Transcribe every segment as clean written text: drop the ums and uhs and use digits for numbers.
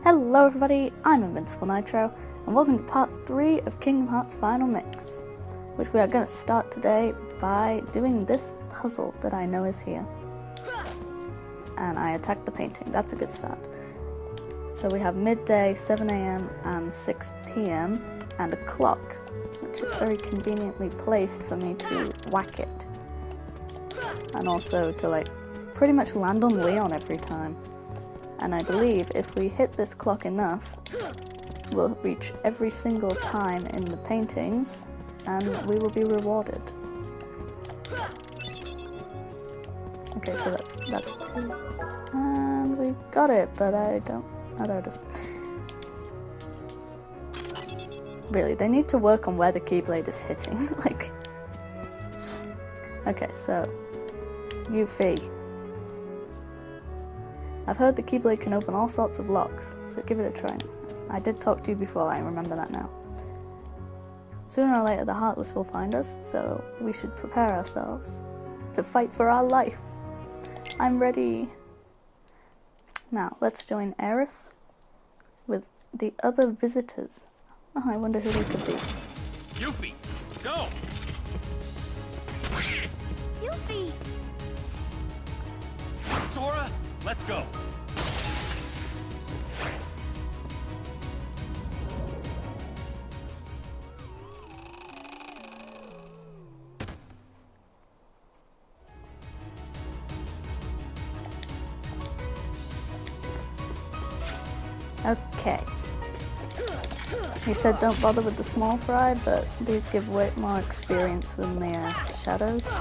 Hello everybody, I'm InvincibleNitro, and welcome to part 3 of Kingdom Hearts Final Mix, which we are going to start today by doing this puzzle that I know is here. And I attacked the painting, that's a good start. So we have midday, 7 AM and 6 PM, and a clock, which is very conveniently placed for me to whack it. And also to pretty much land on Leon every time. And I believe if we hit this clock enough, we'll reach every single time in the paintings, and we will be rewarded. Okay, so that's 2. And we got it, but I don't... Oh, there it is. Really, they need to work on where the Keyblade is hitting, Okay, so... Yuffie. I've heard the Keyblade can open all sorts of locks, so give it a try next time. I did talk to you before, I remember that now. Sooner or later the Heartless will find us, so we should prepare ourselves to fight for our life. I'm ready. Now, let's join Aerith with the other visitors. Oh, I wonder who they could be. Yuffie, go! Yuffie! Sora, let's go! Okay. He said don't bother with the small fry, but these give way more experience than the shadows.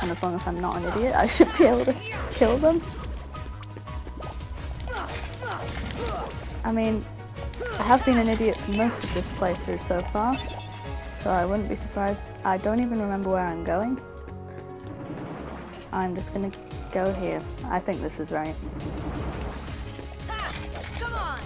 And as long as I'm not an idiot, I should be able to kill them. I mean, I have been an idiot for most of this playthrough so far, so I wouldn't be surprised. I don't even remember where I'm going. I'm just gonna go here. I think this is right. Come on!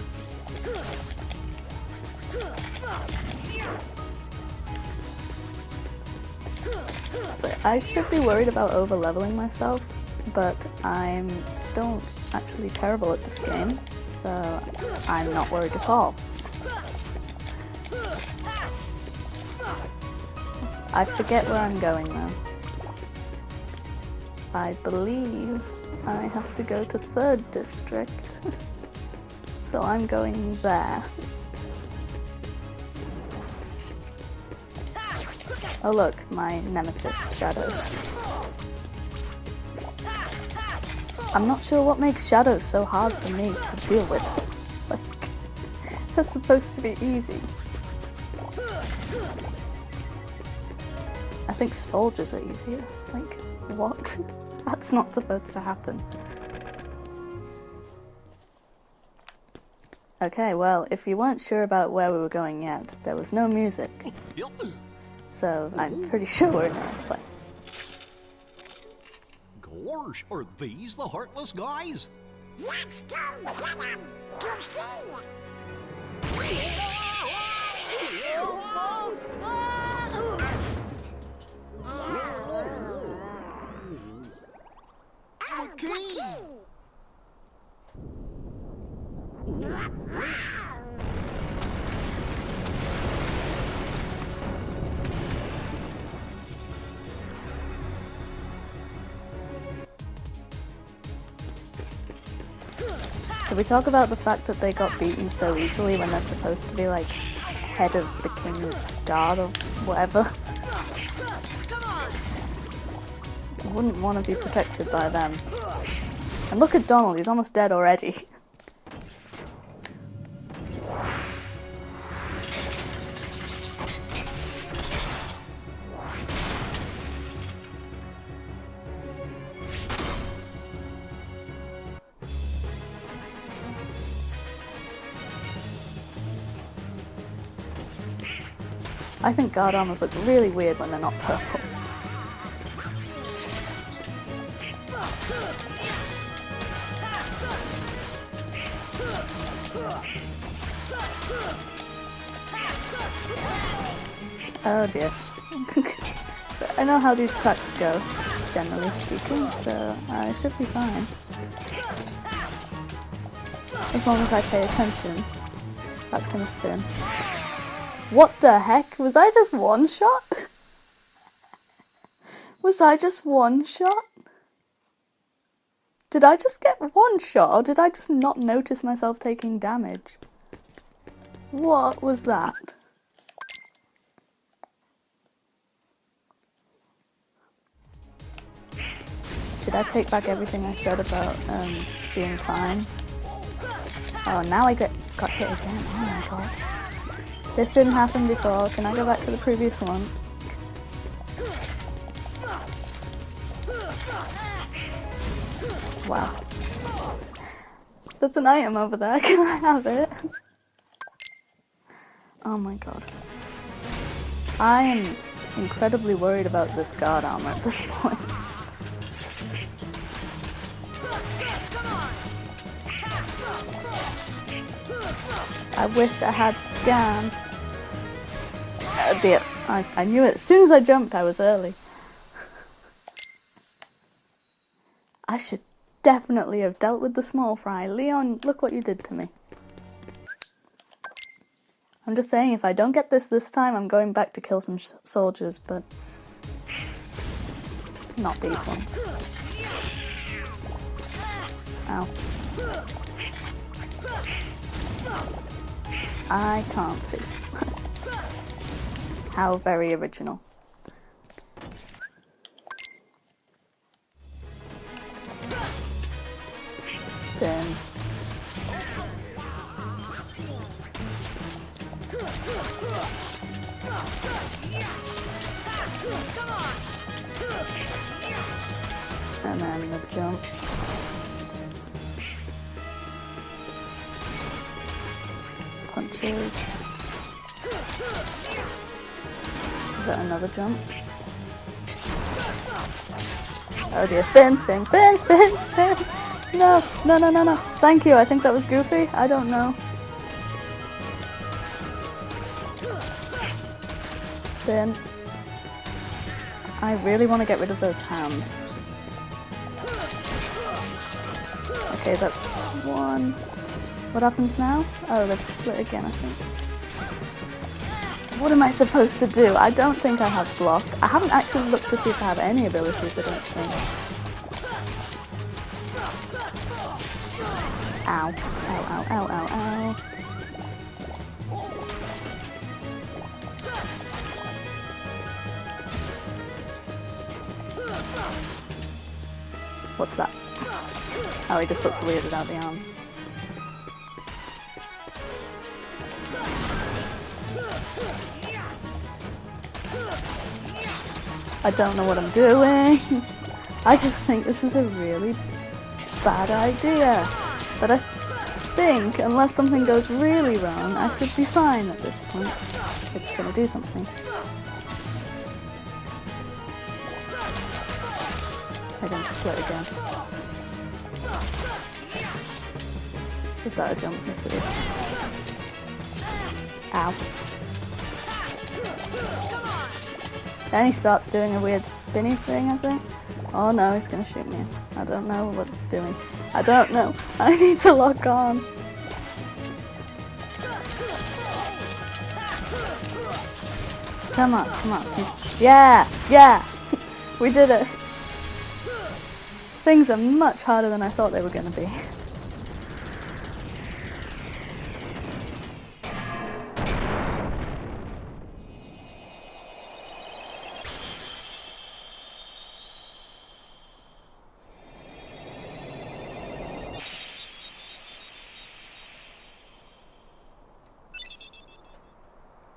So I should be worried about over-leveling myself, but I'm still actually terrible at this game, so I'm not worried at all. I forget where I'm going though. I believe I have to go to 3rd District, so I'm going there. Oh look, my nemesis, shadows. I'm not sure what makes shadows so hard for me to deal with. They're supposed to be easy. I think soldiers are easier. What? That's not supposed to happen. Okay, well, if you weren't sure about where we were going yet, there was no music. So, I'm pretty sure we're in the right place. Gosh, are these the Heartless guys? Let's go get him! Should we talk about the fact that they got beaten so easily when they're supposed to be head of the King's Guard or whatever? You wouldn't want to be protected by them. And look at Donald, he's almost dead already. I think guard armors look really weird when they're not purple. Oh dear. So I know how these attacks go, generally speaking, so I should be fine. As long as I pay attention. That's gonna spin. What the heck? Was I just one shot? Was I just one shot? Did I just get one shot, or did I just not notice myself taking damage? What was that? Should I take back everything I said about being fine? Oh, now I got hit again. Oh my god. This didn't happen before. Can I go back to the previous one? Wow. There's an item over there. Can I have it? Oh my god. I am incredibly worried about this guard armor at this point. I wish I had scan. Oh dear. I knew it. As soon as I jumped, I was early. I should definitely have dealt with the small fry. Leon, look what you did to me. I'm just saying, if I don't get this time, I'm going back to kill some soldiers, but not these ones. Ow. I can't see. How very original. Spin. And then the jump. Punches. Is that another jump? Oh dear, spin, spin, spin, spin, spin! No, no, no, no, no. Thank you, I think that was Goofy. I don't know. Spin. I really want to get rid of those hands. Okay, that's one. What happens now? Oh, they've split again, I think. What am I supposed to do? I don't think I have block. I haven't actually looked to see if I have any abilities, I don't think. Ow. Ow, ow, ow, ow, ow. What's that? Oh, he just looks weird without the arms. I don't know what I'm doing. I just think this is a really bad idea. But I think, unless something goes really wrong, I should be fine at this point. It's gonna do something. I'm gonna split again. Is that a jump? Yes, it is. Ow. Then he starts doing a weird spinny thing, I think. Oh no, he's gonna shoot me. I don't know what it's doing. I don't know. I need to lock on. Come on, come on. Yeah, yeah. We did it. Things are much harder than I thought they were gonna be.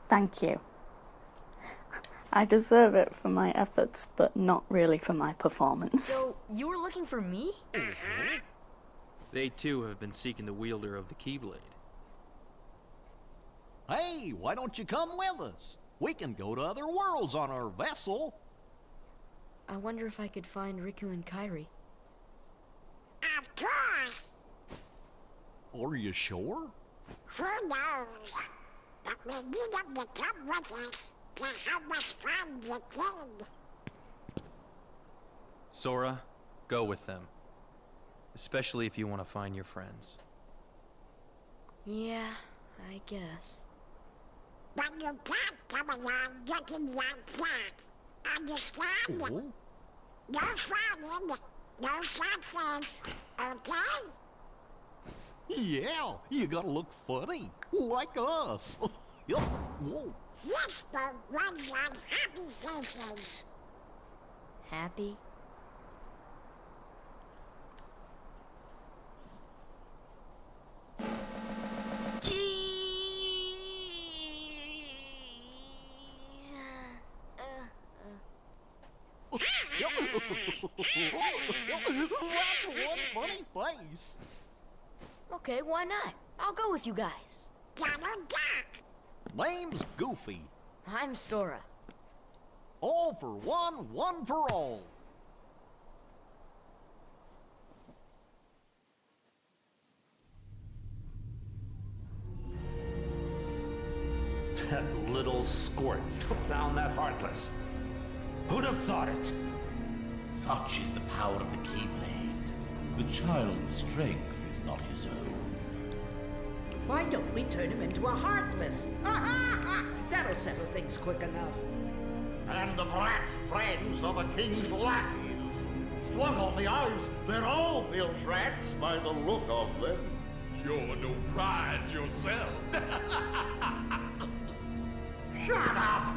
Thank you. I deserve it for my efforts, but not really for my performance. So, you were looking for me? They too have been seeking the wielder of the Keyblade. Hey, why don't you come with us? We can go to other worlds on our vessel. I wonder if I could find Riku and Kairi. Of course. Are you sure? Who knows? But we need them to come with us to help us find the kid. Sora, go with them. Especially if you want to find your friends. Yeah, I guess. But you can't come along looking like that. Understand? Oh? No frowning, no sad face, okay? Yeah, you gotta look funny, like us. Yup. Whoa. This boat runs on happy faces. Happy? That's one funny face. Okay, why not? I'll go with you guys. Donald Duck. Name's Goofy. I'm Sora. All for one, one for all. That little squirt took down that Heartless. Who'd have thought it? Such is the power of the Keyblade. The child's strength is not his own. Why don't we turn him into a Heartless? That'll settle things quick enough. And the brat's friends are the king's lackeys. Slug on the eyes, they're all built rats by the look of them. You're no prize yourself. Shut up!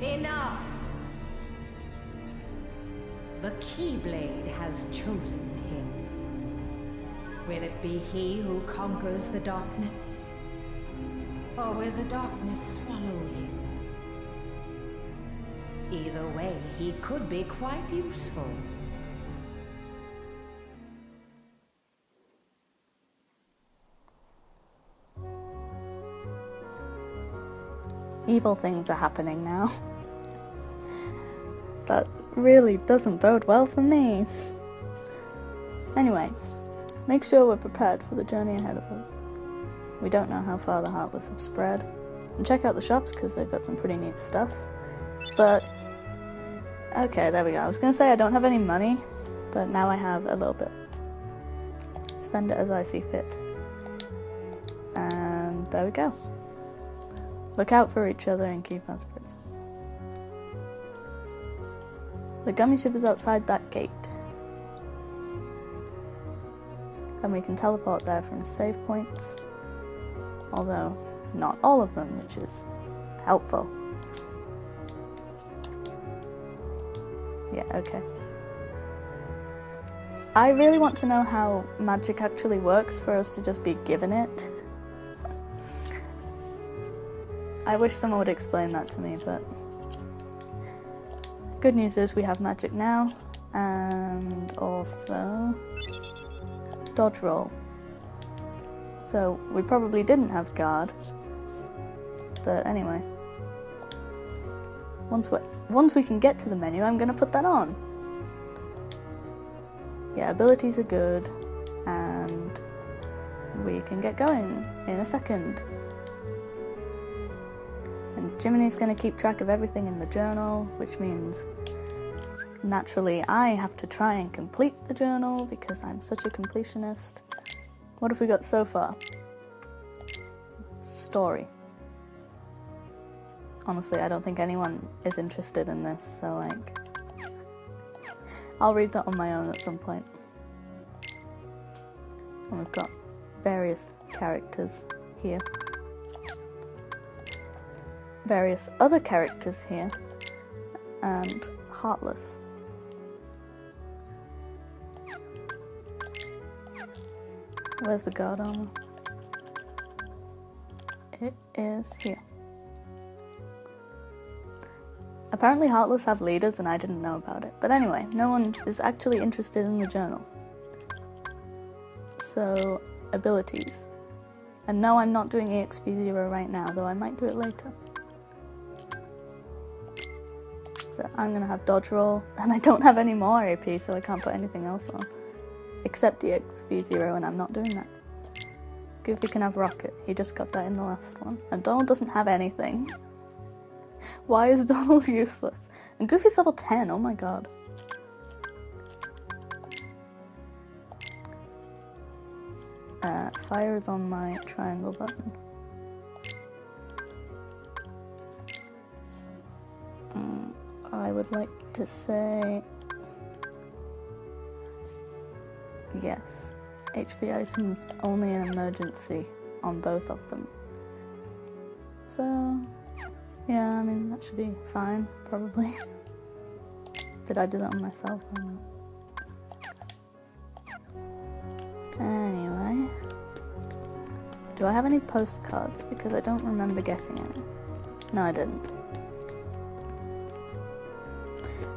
Enough! The Keyblade has chosen him. Will it be he who conquers the darkness? Or will the darkness swallow him? Either way, he could be quite useful. Evil things are happening now. That really doesn't bode well for me. Anyway, make sure we're prepared for the journey ahead of us. We don't know how far the Heartless have spread. And check out the shops because they've got some pretty neat stuff. But, okay, there we go. I was going to say I don't have any money, but now I have a little bit. Spend it as I see fit. And there we go. Look out for each other and keep our spirits. The gummy ship is outside that gate. And we can teleport there from save points. Although, not all of them, which is helpful. Yeah, okay. I really want to know how magic actually works for us to just be given it. I wish someone would explain that to me, but good news is we have magic now, and also dodge roll. So we probably didn't have guard, but anyway. Once we can get to the menu, I'm gonna put that on. Yeah, abilities are good, and we can get going in a second. And Jiminy's going to keep track of everything in the journal, which means naturally I have to try and complete the journal because I'm such a completionist. What have we got so far? Story. Honestly, I don't think anyone is interested in this, so like, I'll read that on my own at some point. And we've got various characters here. Various other characters here, and Heartless. Where's the guard armor? It is here. Apparently Heartless have leaders and I didn't know about it. But anyway, no one is actually interested in the journal. So, abilities. And no, I'm not doing EXP0 right now, though I might do it later. So I'm going to have dodge roll, and I don't have any more AP, so I can't put anything else on. Except EXP0, and I'm not doing that. Goofy can have rocket, he just got that in the last one. And Donald doesn't have anything. Why is Donald useless? And Goofy's level 10, oh my god. Fire is on my triangle button. I would like to say yes. HV items only in emergency on both of them. So, yeah, I mean, that should be fine, probably. Did I do that on myself or not? Anyway. Do I have any postcards? Because I don't remember getting any. No, I didn't.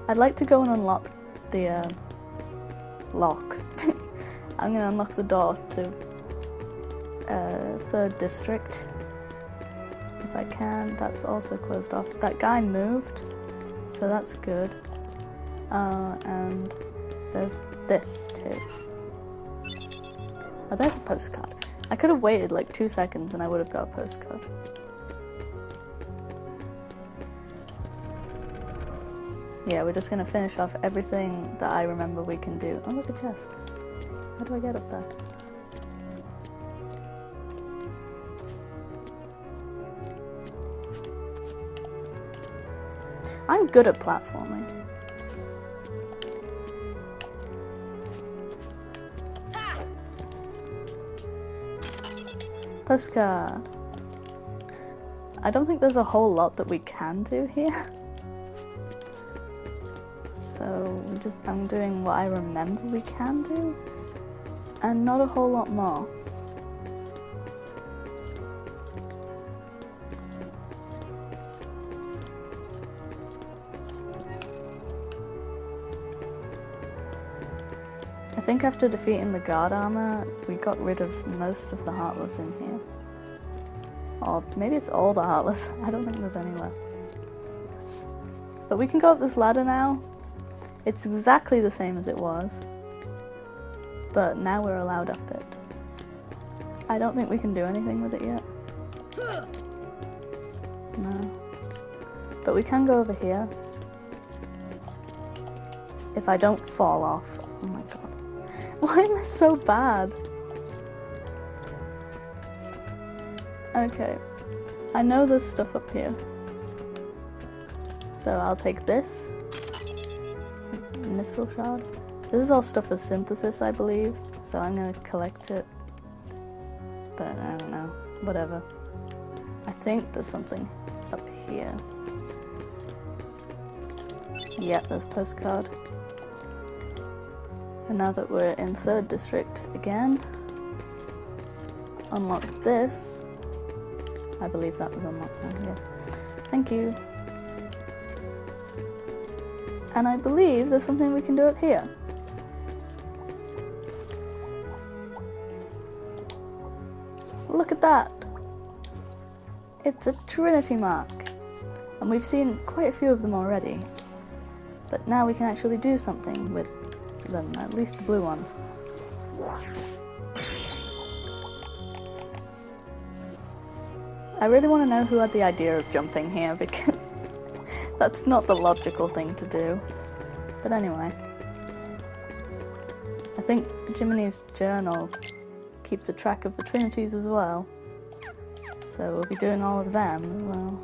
I'd like to go and unlock the lock. I'm gonna unlock the door to 3rd district. If I can. That's also closed off. That guy moved, so that's good. And there's this too. Oh, there's a postcard. I could have waited like 2 seconds and I would have got a postcard. Yeah, we're just gonna finish off everything that I remember we can do. Oh, look, a chest. How do I get up there? I'm good at platforming. Postcard. I don't think there's a whole lot that we can do here. So I'm doing what I remember we can do, and not a whole lot more. I think after defeating the guard armor, we got rid of most of the Heartless in here. Or maybe it's all the Heartless. I don't think there's any left. But we can go up this ladder now. It's exactly the same as it was, but now we're allowed up it. I don't think we can do anything with it yet. No. But we can go over here. If I don't fall off. Oh my god. Why am I so bad? Okay. I know there's stuff up here. So I'll take this. Mithril shard. This is all stuff for synthesis, I believe, so I'm gonna collect it. But I don't know. Whatever. I think there's something up here. Yeah, there's postcard. And now that we're in 3rd district again, unlock this. I believe that was unlocked now, yes. Thank you. And I believe there's something we can do up here. Look at that! It's a Trinity mark. And we've seen quite a few of them already. But now we can actually do something with them, at least the blue ones. I really want to know who had the idea of jumping here, because that's not the logical thing to do. But anyway. I think Jiminy's journal keeps a track of the Trinities as well. So we'll be doing all of them as well.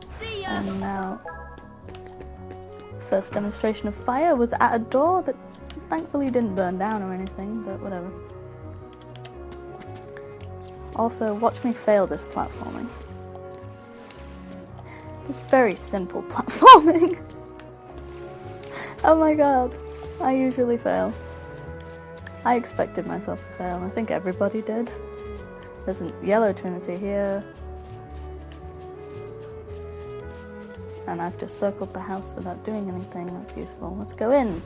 See ya! And now, first demonstration of fire was at a door that thankfully didn't burn down or anything, but whatever. Also, watch me fail this platforming. It's very simple platforming. Oh my god, I usually fail. I expected myself to fail, I think everybody did. There's a yellow Trinity here. And I've just circled the house without doing anything that's useful. Let's go in.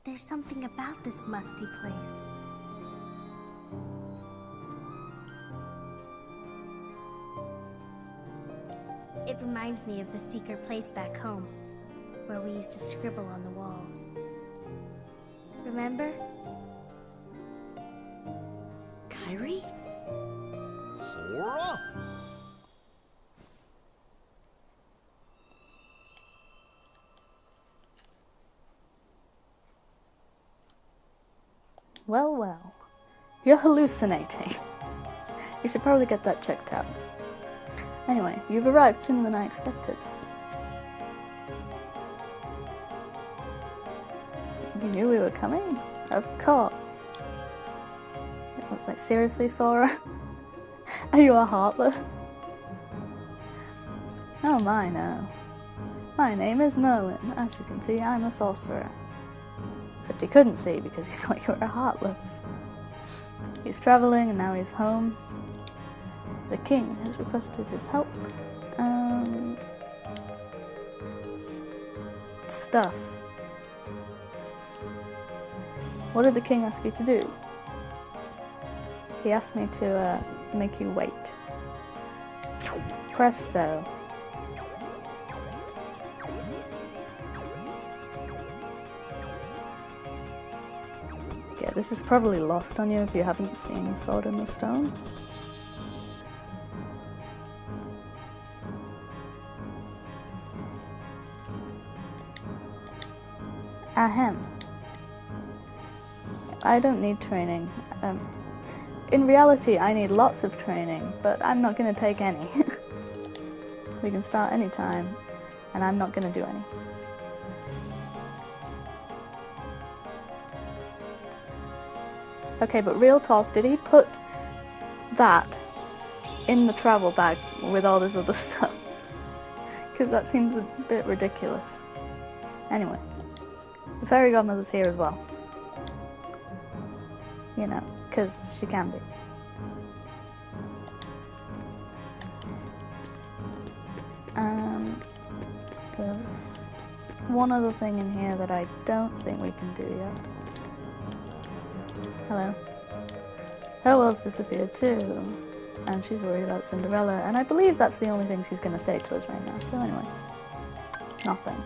There's something about this musty place. It reminds me of the secret place back home, where we used to scribble on the walls. Remember? Kyrie? Sora? Well, well. You're hallucinating. You should probably get that checked out. Anyway, you've arrived sooner than I expected. You knew we were coming? Of course. It looks like, seriously, Sora? Are you a heartless? Oh my, no. My name is Merlin. As you can see, I'm a sorcerer. Except he couldn't see because he thought you were heartless. He's traveling and now he's home. The king has requested his help and stuff. What did the king ask you to do? He asked me to make you wait. Presto. Yeah, this is probably lost on you if you haven't seen Sword in the Stone. Ahem. I don't need training. In reality, I need lots of training, but I'm not going to take any. We can start anytime, and I'm not going to do any. Okay, but real talk, did he put that in the travel bag with all this other stuff? Because that seems a bit ridiculous. Anyway, the fairy godmother's here as well. You know, because she can be. And there's one other thing in here that I don't think we can do yet. Hello. Her world's disappeared too, and she's worried about Cinderella, and I believe that's the only thing she's going to say to us right now, so anyway. Nothing.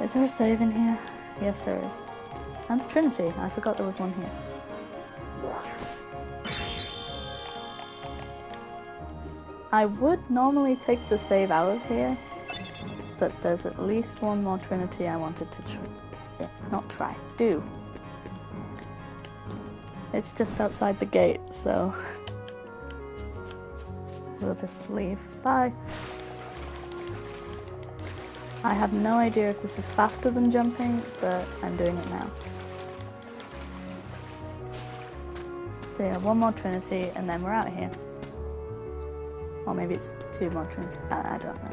Is there a save in here? Yes, there is. And a Trinity. I forgot there was one here. I would normally take the save out of here, but there's at least one more Trinity I wanted to do. It's just outside the gate, so we'll just leave. Bye! I have no idea if this is faster than jumping, but I'm doing it now. So yeah, one more Trinity, and then we're out of here. Or maybe it's two more Trinity. I don't know.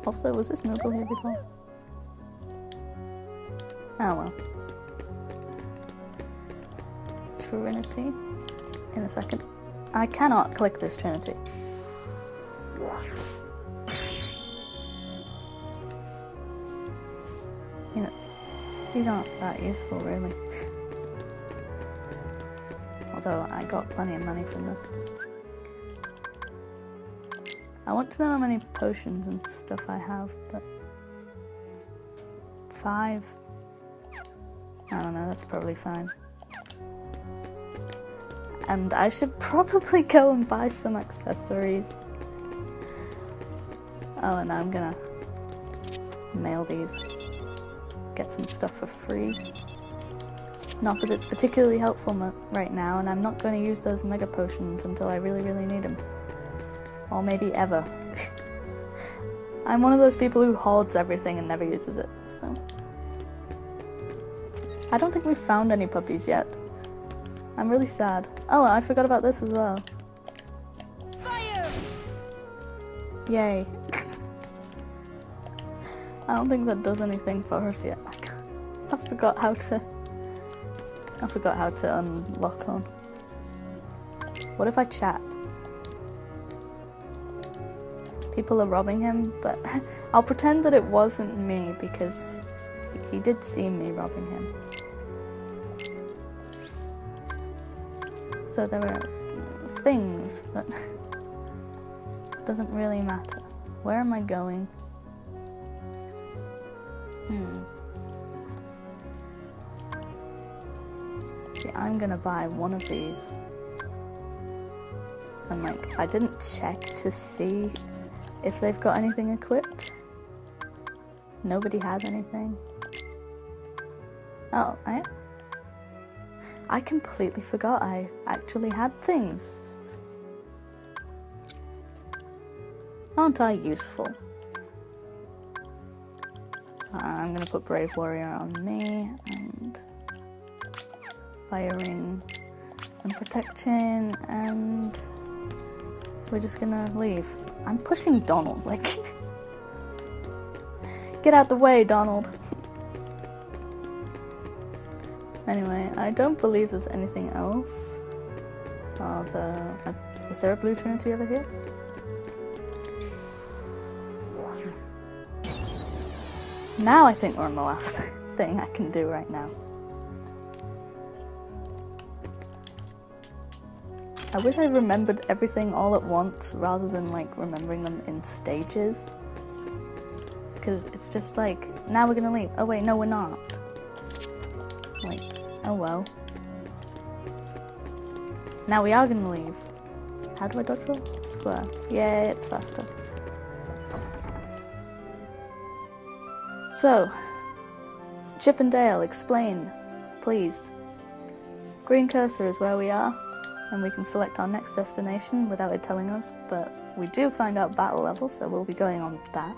Also, was this Moogle here before? Oh well. Trinity. In a second. I cannot click this Trinity. You know, these aren't that useful, really. Although I got plenty of money from this. I want to know how many potions and stuff I have, but 5? I don't know, that's probably fine. And I should probably go and buy some accessories. Oh, and I'm gonna mail these. Get some stuff for free. Not that it's particularly helpful right now, and I'm not going to use those mega potions until I really, really need them. Or maybe ever. I'm one of those people who hoards everything and never uses it, so. I don't think we've found any puppies yet. I'm really sad. Oh, I forgot about this as well. Fire! Yay. I don't think that does anything for us yet. I forgot how to unlock them. What if I chat? People are robbing him, but I'll pretend that it wasn't me because he did see me robbing him. So there are things, but it doesn't really matter. Where am I going? See, I'm gonna buy one of these. And like, I didn't check to see if they've got anything equipped. Nobody has anything. Oh, I completely forgot I actually had things. Aren't I useful? I'm gonna put Brave Warrior on me, and Firing and Protection, and we're just gonna leave. I'm pushing Donald, like... Get out the way, Donald! Anyway, I don't believe there's anything else. Is there a blue trinity over here? Now I think we're on the last thing I can do right now. I wish I remembered everything all at once rather than like remembering them in stages. Because it's just like, now we're gonna leave. Oh wait, no we're not. Like, oh well. Now we are gonna leave. How do I dodge roll? Square. Yeah, it's faster. So, Chip and Dale, explain, please. Green cursor is where we are, and we can select our next destination without it telling us, but we do find out battle levels, so we'll be going on that.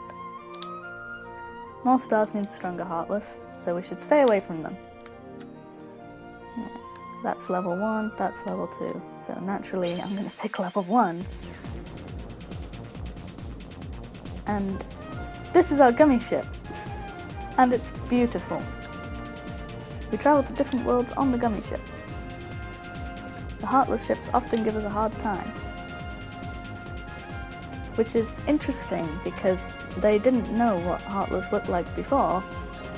More stars means stronger Heartless, so we should stay away from them. That's level 1, that's level 2, so naturally I'm going to pick level 1. And this is our gummy ship. And it's beautiful. We travel to different worlds on the gummy ship. The Heartless ships often give us a hard time. Which is interesting because they didn't know what Heartless looked like before,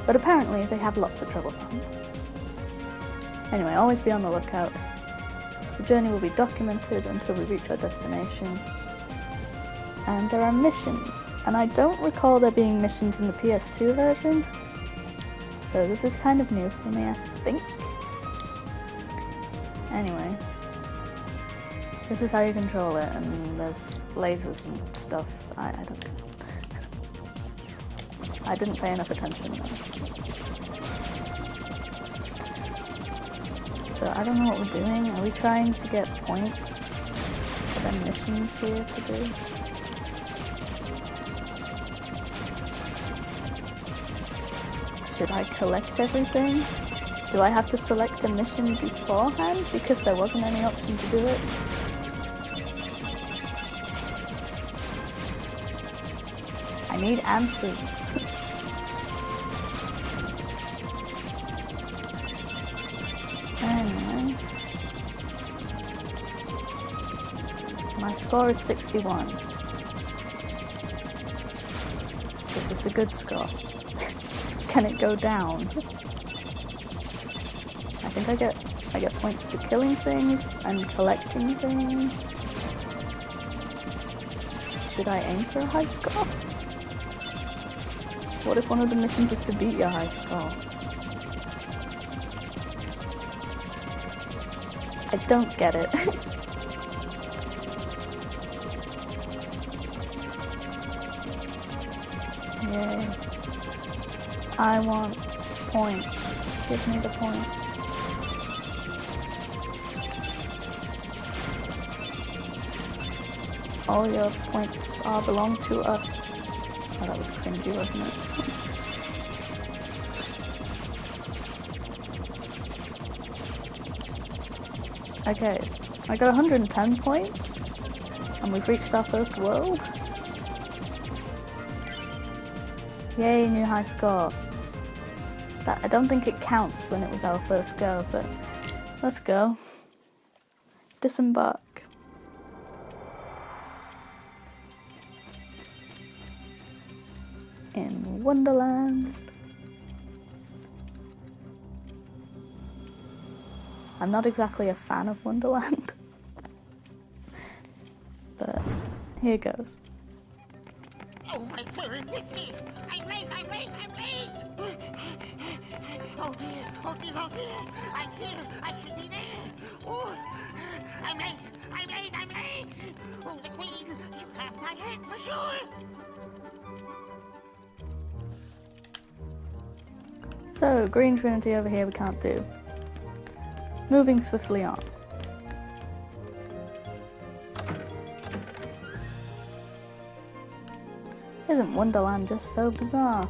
but apparently they have lots of trouble. Anyway, always be on the lookout. The journey will be documented until we reach our destination. And there are missions. And I don't recall there being missions in the PS2 version, so this is kind of new for me, I think. Anyway, this is how you control it, and there's lasers and stuff. I don't know. I didn't pay enough attention though. So I don't know what we're doing. Are we trying to get points for the missions here to do? Should I collect everything? Do I have to select a mission beforehand because there wasn't any option to do it? I need answers. Anyway. My score is 61. Is this a good score? Can it go down? I think I get points for killing things and collecting things. Should I aim for a high score? What if one of the missions is to beat your high score? I don't get it. Yay. I want points. Give me the points. All your points belong to us. Oh, that was cringy, wasn't it? Okay, I got 110 points, and we've reached our first world. Yay, new high score. I don't think it counts when it was our first go, but let's go. Disembark. In Wonderland. I'm not exactly a fan of Wonderland, but here goes. Oh, my furry missus! I'm late! Oh dear, oh dear, oh dear. I'm here. I should be there. Oh, I'm late. I'm late. I'm late. Oh, the Queen. She'll have my head for sure. So, green trinity over here we can't do. Moving swiftly on. Isn't Wonderland just so bizarre?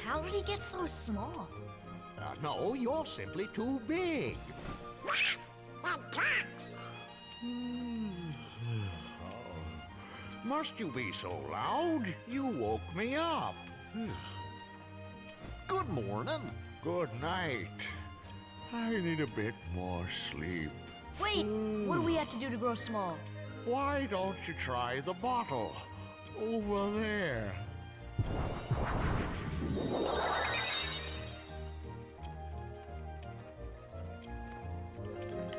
How did he get so small? No, you're simply too big. That talks. Must you be so loud? You woke me up. Good morning. Good night. I need a bit more sleep. Wait, what do we have to do to grow small? Why don't you try the bottle? Over there.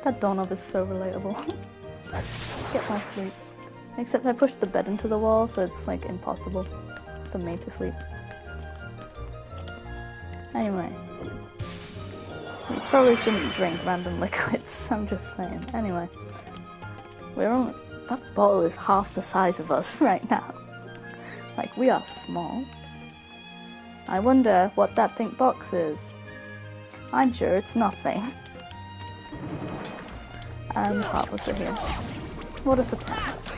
That doorknob is so relatable. Get my sleep. Except I pushed the bed into the wall, so it's like impossible for me to sleep. Anyway. You probably shouldn't drink random liquids, I'm just saying. Anyway. That bottle is half the size of us right now. Like, we are small. I wonder what that pink box is. I'm sure it's nothing. And the Heartless are here. What a surprise.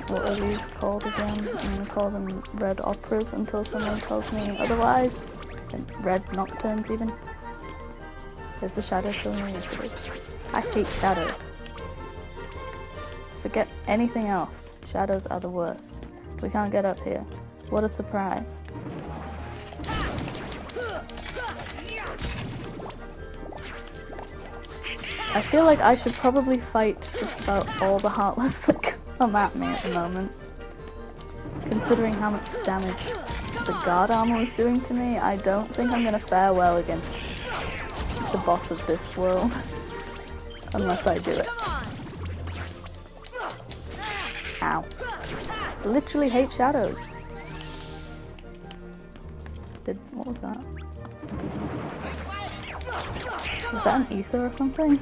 What are these called again? I'm gonna call them red operas until someone tells me otherwise. And red nocturnes even. Is the shadow still me? Yes it is. I hate shadows. Forget anything else. Shadows are the worst. We can't get up here. What a surprise. I feel like I should probably fight just about all the Heartless that come at me at the moment. Considering how much damage the guard armor was doing to me, I don't think I'm gonna fare well against the boss of this world. Unless I do it. Ow. I literally hate shadows. What was that? Was that an ether or something?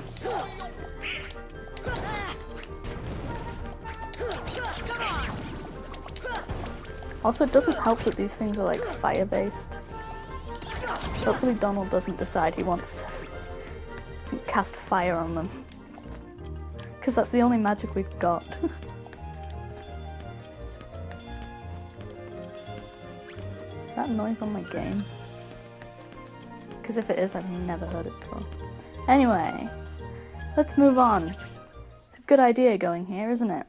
Also, it doesn't help that these things are like fire-based. Hopefully Donald doesn't decide he wants to cast fire on them. Because that's the only magic we've got. Is that noise on my game? Because if it is, I've never heard it before. Anyway, let's move on. It's a good idea going here, isn't it?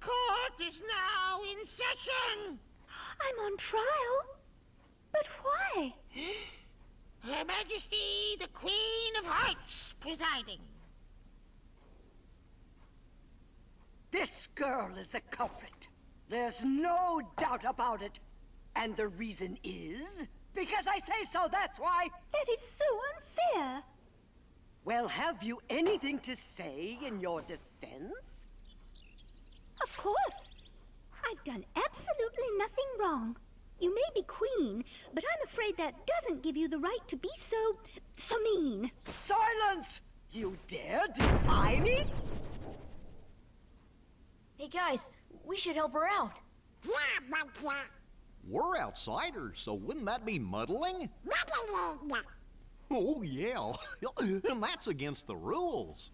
Court is now in session. I'm on trial? But why? Her Majesty, the Queen of Hearts, presiding. This girl is the culprit. There's no doubt about it. And the reason is? Because I say so, that's why. That is so unfair. Well, have you anything to say in your defense? Of course. I've done absolutely nothing wrong. You may be queen, but I'm afraid that doesn't give you the right to be so mean. Silence! You dare defy me? Hey guys, we should help her out. Yeah, but We're outsiders, so wouldn't that be muddling? muddling. Oh, yeah. And that's against the rules.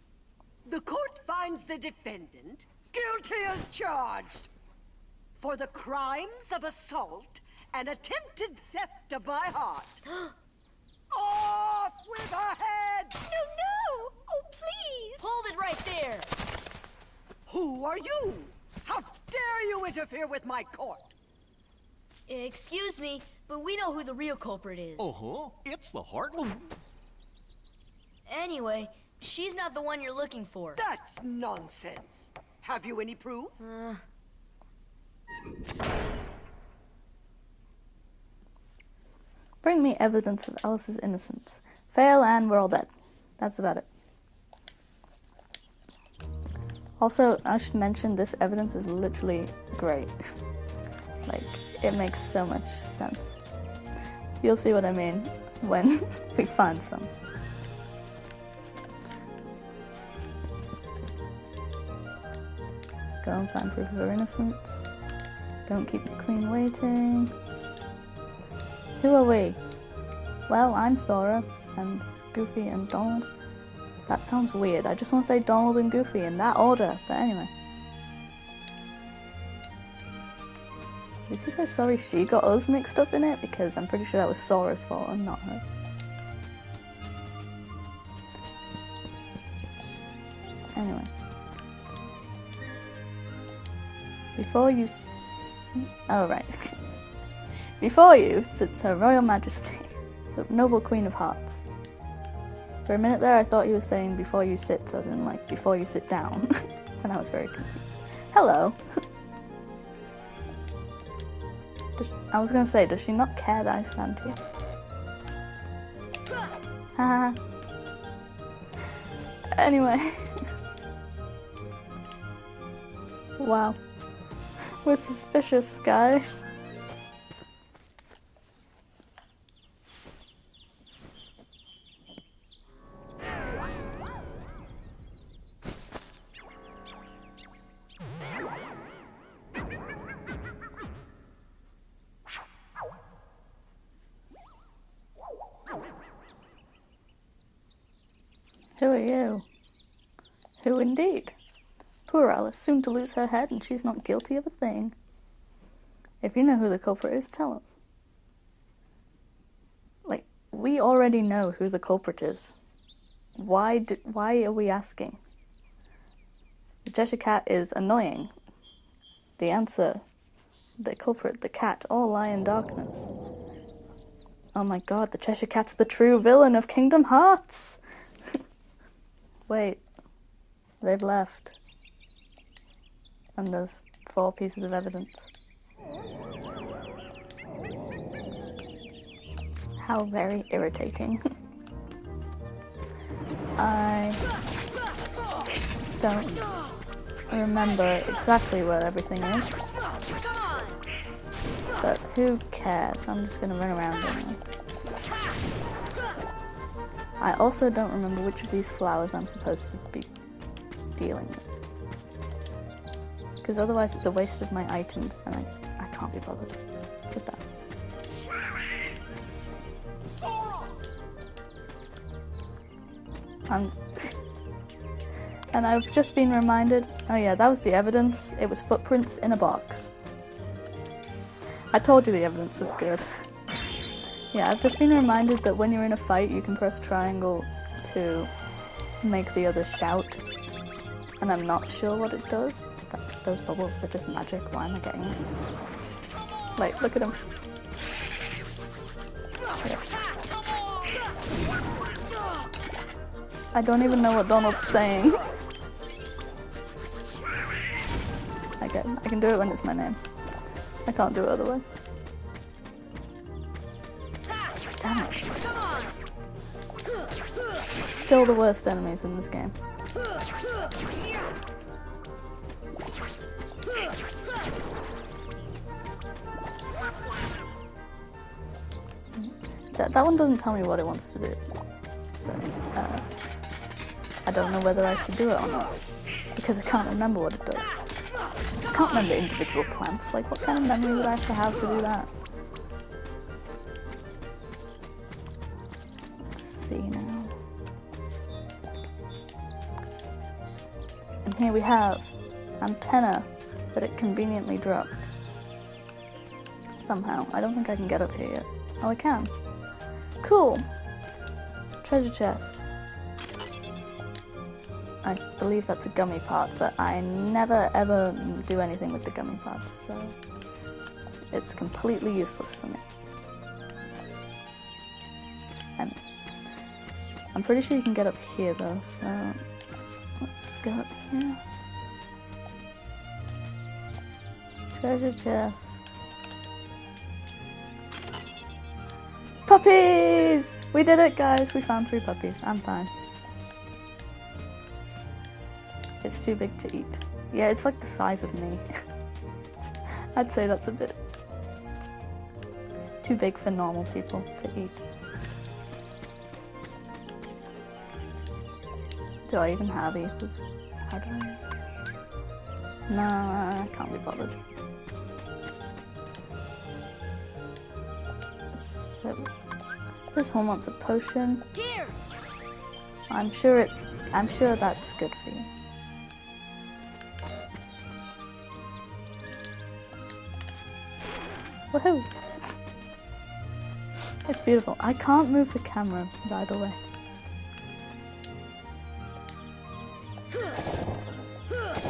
The court finds the defendant guilty as charged for the crimes of assault and attempted theft of my heart. Off with her head! No! Oh, please! Hold it right there! Who are you? How dare you interfere with my court? Excuse me, but we know who the real culprit is. Uh-huh. It's the Heartland. Anyway, she's not the one you're looking for. That's nonsense. Have you any proof? Bring me evidence of Alice's innocence. Fail and we're all dead. That's about it. Also, I should mention this evidence is literally great. Like, it makes so much sense. You'll see what I mean when we find some. Go and find proof of her innocence. Don't keep the queen waiting. Who are we? Well, I'm Sora, and Goofy and Donald. That sounds weird. I just want to say Donald and Goofy in that order, but anyway. Did she say sorry she got us mixed up in it? Because I'm pretty sure that was Sora's fault and not hers. Anyway. Before you oh, right. Before you sits Her Royal Majesty, the noble Queen of Hearts. For a minute there I thought you were saying before you sit, as in like before you sit down. And I was very confused. Hello! I was gonna say, does she not care that I stand here? Haha. Anyway. Wow. We're suspicious, guys. Who are you? Who indeed? Poor Alice, soon to lose her head, and she's not guilty of a thing. If you know who the culprit is, tell us. Like, we already know who the culprit is. Why are we asking? The Cheshire Cat is annoying. The answer, the culprit, the cat, all lie in darkness. Oh my god, the Cheshire Cat's the true villain of Kingdom Hearts! Wait, they've left. And there's 4 pieces of evidence. How very irritating. I don't remember exactly where everything is. But who cares? I'm just gonna run around anyway. I also don't remember which of these flowers I'm supposed to be dealing with. Because otherwise it's a waste of my items and I can't be bothered with that. And I've just been reminded, oh yeah, that was the evidence. It was footprints in a box. I told you the evidence was good. Yeah, I've just been reminded that when you're in a fight, you can press triangle to make the other shout. And I'm not sure what it does. Those bubbles, they're just magic. Why am I getting it? Like, look at him. Yeah. I don't even know what Donald's saying. I can do it when it's my name. I can't do it otherwise. Damn it. Still the worst enemies in this game. That one doesn't tell me what it wants to do. So, I don't know whether I should do it or not. Because I can't remember what it does. I can't remember individual plants. Like, what kind of memory would I have to do that? Let's see now. And here we have antenna that it conveniently dropped. Somehow. I don't think I can get up here yet. Oh, I can. Cool. Treasure chest. I believe that's a gummy part, but I never ever do anything with the gummy parts, so it's completely useless for me. I missed. I'm pretty sure you can get up here though, so let's go up here. Treasure chest. Puppies! We did it, guys. We found 3 puppies. I'm fine. It's too big to eat. Yeah, it's like the size of me. I'd say that's a bit too big for normal people to eat. Do I even have ethers? How do I? No, I can't be bothered. So, this one wants a potion. Here. I'm sure that's good for you. Woohoo! It's beautiful. I can't move the camera, by the way.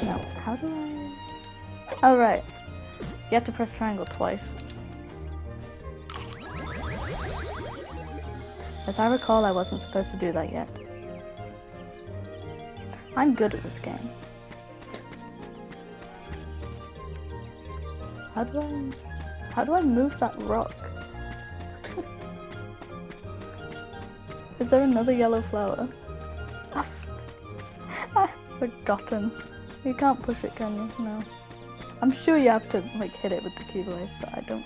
No, how do I? Oh, right. You have to press triangle twice. As I recall, I wasn't supposed to do that yet. I'm good at this game. How do I move that rock? Is there another yellow flower? I've forgotten. You can't push it, can you? No. I'm sure you have to like hit it with the keyblade, but I don't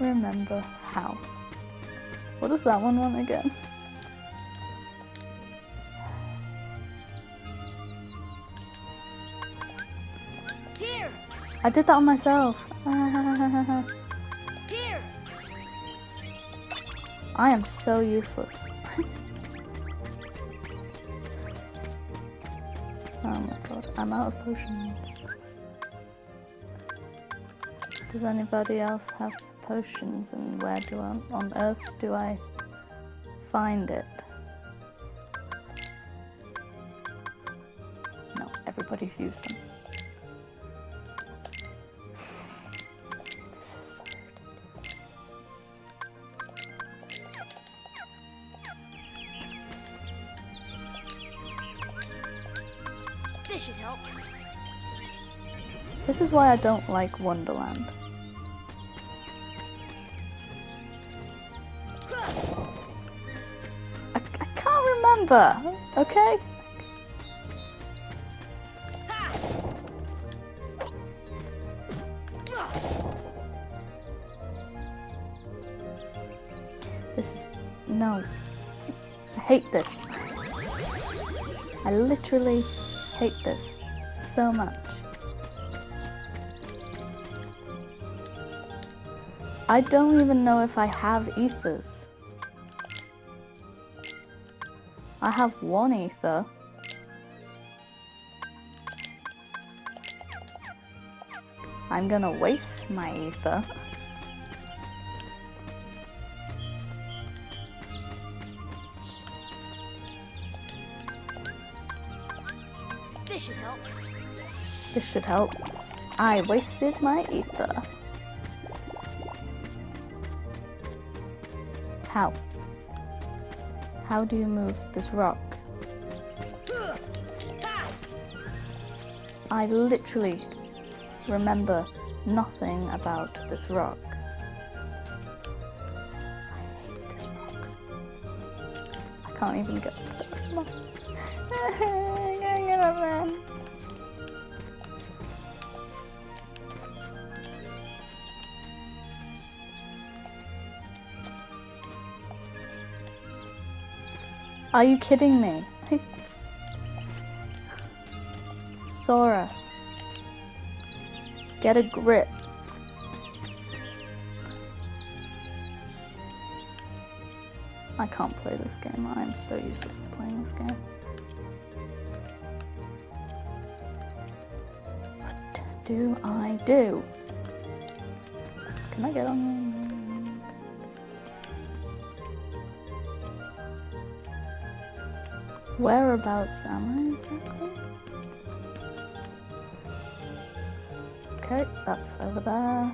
remember how. What does that one want again? Here. I did that on myself. Here. I am so useless. Oh my god, I'm out of potions. Does anybody else have potions, and where on earth do I find it? No, everybody's used them. This is so ridiculous. This should help. This is why I don't like Wonderland. I can't remember, okay? This is... no. I hate this. I literally hate this so much. I don't even know if I have ethers. I have 1 ether. I'm gonna waste my ether. This should help. This should help. I wasted my ether. How? How do you move this rock? I literally remember nothing about this rock. I hate this rock. I can't even get up there. Come on. I can't get up there. Are you kidding me? Sora, get a grip. I can't play this game. I'm so useless at playing this game. What do I do? Can I get on? Whereabouts am I exactly? Okay, that's over there.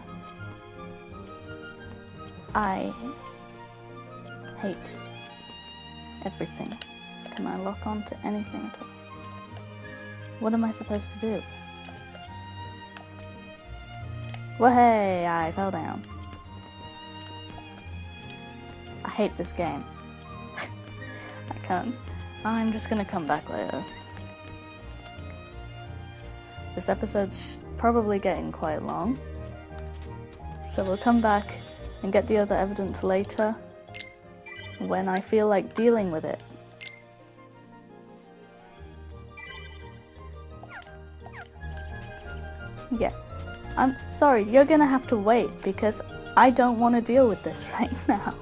I hate everything. Can I lock on to anything at all? What am I supposed to do? Well, hey, I fell down. I hate this game. I can't. I'm just gonna come back later. This episode's probably getting quite long, so we'll come back and get the other evidence later when I feel like dealing with it. Yeah, I'm sorry, you're gonna have to wait because I don't want to deal with this right now.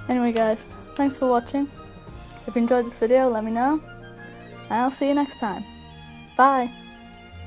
Anyway guys, thanks for watching. If you enjoyed this video, let me know, and I'll see you next time. Bye!